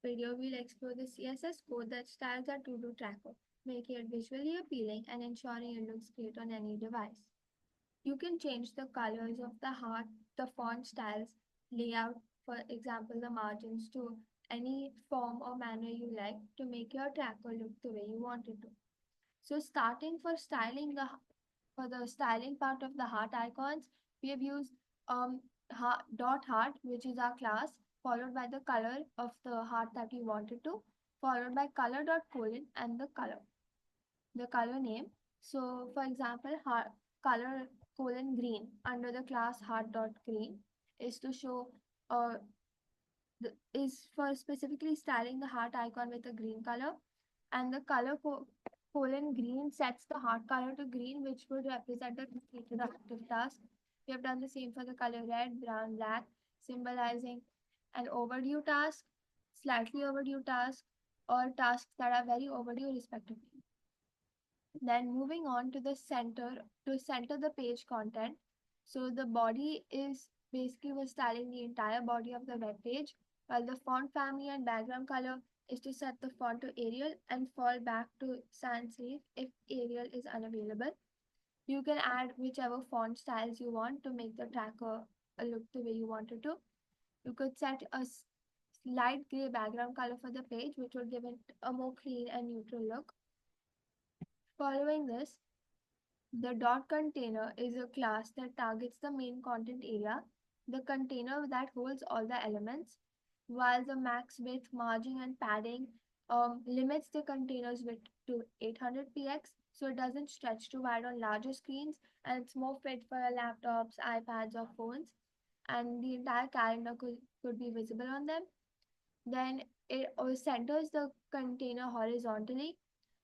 video, we'll explore the CSS code that styles our to-do tracker, making it visually appealing and ensuring it looks great on any device. You can change the colors of the heart, the font styles, layout, for example, the margins to any form or manner you like to make your tracker look the way you want it to. So starting for the styling part of the heart icons, we have used dot heart, which is our class, followed by the color of the heart that we wanted to, followed by color dot colon and the color name. So for example, color colon green under the class heart dot green is to show uh, is for specifically styling the heart icon with a green color, and the colon green sets the heart color to green, which would represent a completed active task. We have done the same for the color red, brown, black, symbolizing an overdue task, slightly overdue task, or tasks that are very overdue respectively. Then moving on to to center the page content. So the body is basically we're styling the entire body of the web page, while the font family and background color is to set the font to Arial and fall back to sans serif if Arial is unavailable. You can add whichever font styles you want to make the tracker look the way you want it to. You could set a light gray background color for the page, which would give it a more clean and neutral look. Following this, the dot container is a class that targets the main content area, the container that holds all the elements, while the max width, margin, and padding limits the container's width to 800px, so it doesn't stretch too wide on larger screens, and it's more fit for laptops, iPads, or phones, and the entire calendar could be visible on them. Then it centers the container horizontally,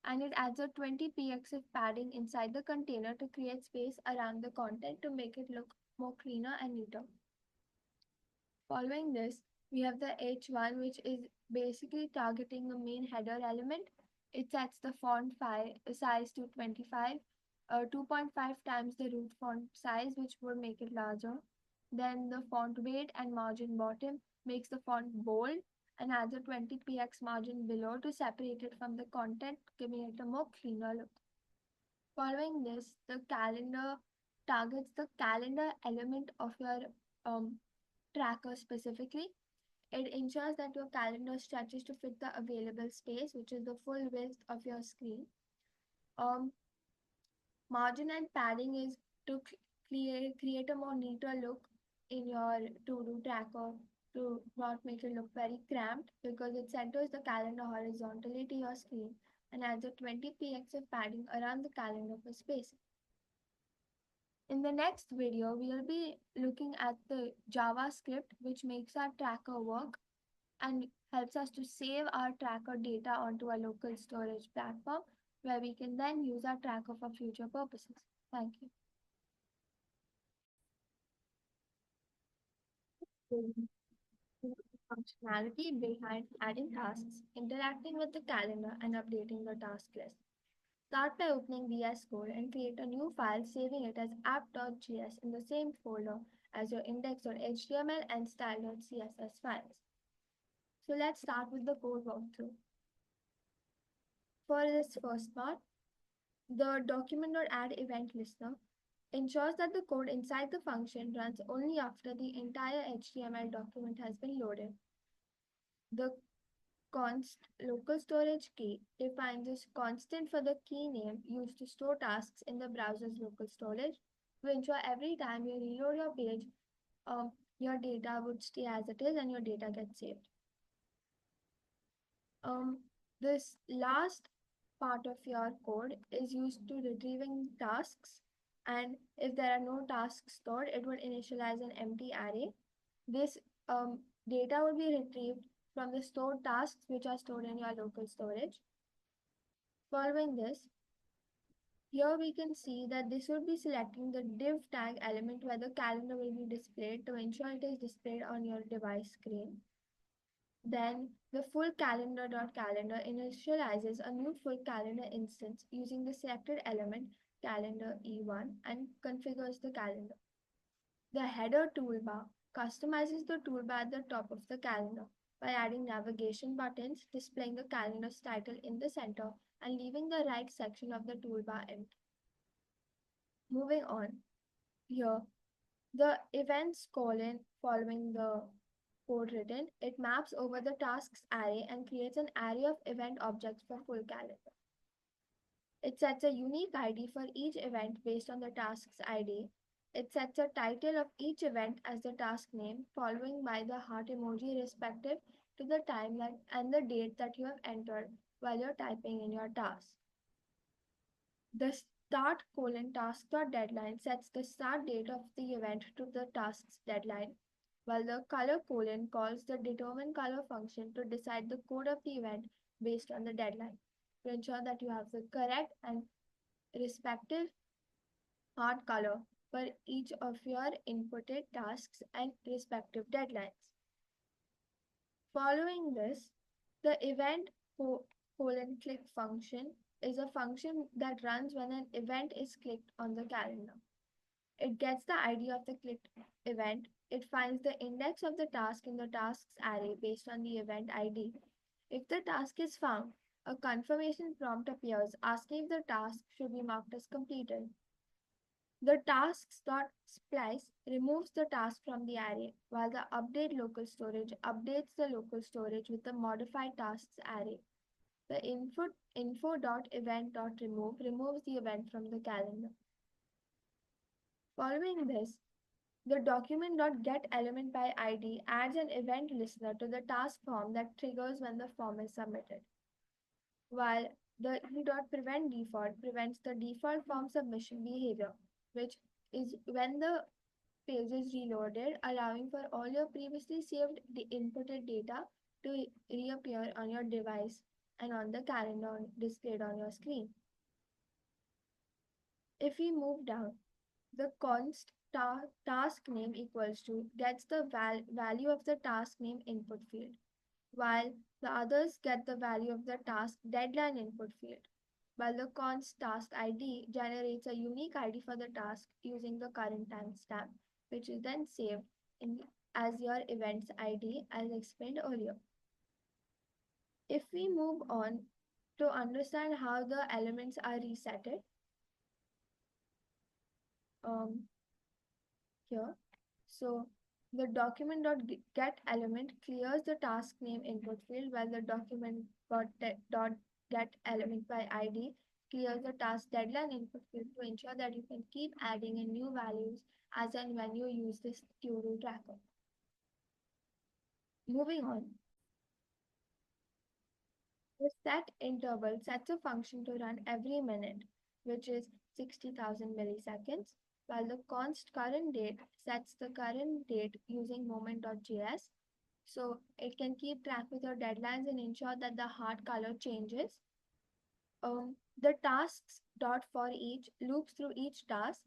and it adds a 20px of padding inside the container to create space around the content to make it look more cleaner and neater. Following this, we have the H1, which is basically targeting the main header element. It sets the size to 25, 2.5 times the root font size, which would make it larger. Then the font weight and margin bottom makes the font bold and adds a 20px margin below to separate it from the content, giving it a more cleaner look. Following this, the calendar targets the calendar element of your tracker specifically. It ensures that your calendar stretches to fit the available space, which is the full width of your screen. Margin and padding is to create a more neater look in your to-do tracker to not make it look very cramped, because it centers the calendar horizontally to your screen and adds a 20px of padding around the calendar for spacing. In the next video, we'll be looking at the JavaScript, which makes our tracker work and helps us to save our tracker data onto a local storage platform where we can then use our tracker for future purposes. Thank you. Functionality behind adding tasks, interacting with the calendar, and updating the task list. Start by opening VS Code and create a new file, saving it as app.js in the same folder as your index.html and style.css files. So let's start with the code walkthrough. For this first part, the document.add event listener ensures that the code inside the function runs only after the entire HTML document has been loaded. The const local storage key defines a constant for the key name used to store tasks in the browser's local storage to ensure every time you reload your page, your data would stay as it is and your data gets saved. This last part of your code is used to retrieving tasks, and if there are no tasks stored, it would initialize an empty array. This data would be retrieved from the stored tasks which are stored in your local storage. Following this, here we can see that this would be selecting the div tag element where the calendar will be displayed to ensure it is displayed on your device screen. Then the full calendar.calendar initializes a new full calendar instance using the selected element calendar E1 and configures the calendar. The header toolbar customizes the toolbar at the top of the calendar. by adding navigation buttons, displaying the calendar's title in the center, and leaving the right section of the toolbar empty. Moving on, here, the events colon following the code written, it maps over the tasks array and creates an array of event objects for full calendar. It sets a unique ID for each event based on the task's ID. It sets a title of each event as the task name, following by the heart emoji respective to the time and the date that you have entered while you're typing in your task. The start colon task dot deadline sets the start date of the event to the task's deadline, while the color colon calls the determine color function to decide the code of the event based on the deadline to ensure that you have the correct and respective heart color for each of your inputted tasks and respective deadlines. Following this, the event colon click function is a function that runs when an event is clicked on the calendar. It gets the ID of the clicked event. It finds the index of the task in the tasks array based on the event ID. If the task is found, a confirmation prompt appears asking if the task should be marked as completed. The tasks.splice removes the task from the array, while the update local storage updates the local storage with the modified tasks array. The info.event.remove removes the event from the calendar. Following this, the document.getElementById adds an event listener to the task form that triggers when the form is submitted, while the e.preventDefault prevents the default form submission behavior, which is when the page is reloaded, allowing for all your previously saved inputted data to reappear on your device and on the calendar displayed on your screen. If we move down, the const task name equals to gets the value of the task name input field, while the others get the value of the task deadline input field, while the const task ID generates a unique ID for the task using the current timestamp, which is then saved as your event's ID as explained earlier. If we move on to understand how the elements are resetted, here, so the document.get element clears the task name input field, while the document.get element by ID clears the task deadline input field to ensure that you can keep adding in new values as and when you use this to-do tracker. Moving on, the set interval sets a function to run every minute, which is 60,000 milliseconds, while the const current date sets the current date using moment.js. So it can keep track with your deadlines and ensure that the heart color changes. The tasks dot for each loops through each task.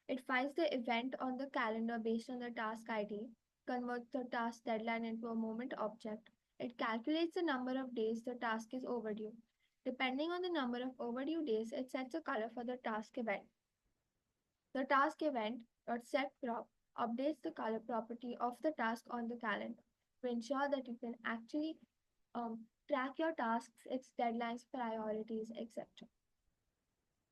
It finds the event on the calendar based on the task ID, converts the task deadline into a moment object. It calculates the number of days the task is overdue. Depending on the number of overdue days, it sets a color for the task event. The task event.setProp updates the color property of the task on the calendar to ensure that you can actually track your tasks, its deadlines, priorities, etc.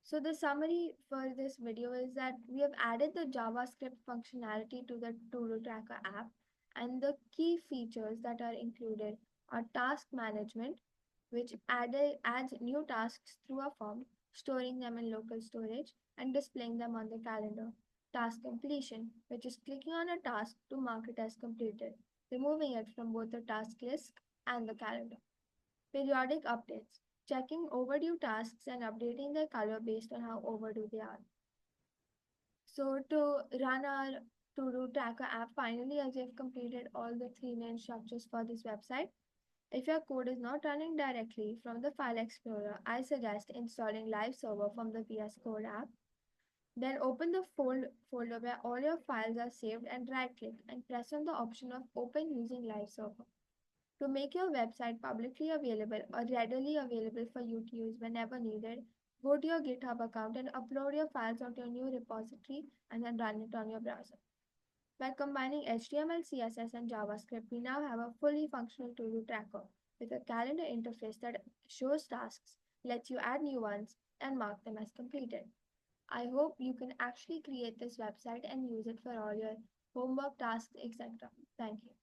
So the summary for this video is that we have added the JavaScript functionality to the To-Do Tracker app, and the key features that are included are task management, which adds new tasks through a form, storing them in local storage, and displaying them on the calendar. Task completion, which is clicking on a task to mark it as completed, removing it from both the task list and the calendar. Periodic updates, checking overdue tasks and updating their color based on how overdue they are. So to run our To-Do Tracker app, finally, as we have completed all the three main structures for this website, if your code is not running directly from the File Explorer, I suggest installing Live Server from the VS Code app. Then open the folder where all your files are saved and right-click and press on the option of Open using Live Server. To make your website publicly available or readily available for you to use whenever needed, go to your GitHub account and upload your files onto your new repository and then run it on your browser. By combining HTML, CSS, and JavaScript, we now have a fully functional to-do tracker with a calendar interface that shows tasks, lets you add new ones, and mark them as completed. I hope you can actually create this website and use it for all your homework, tasks, etc. Thank you.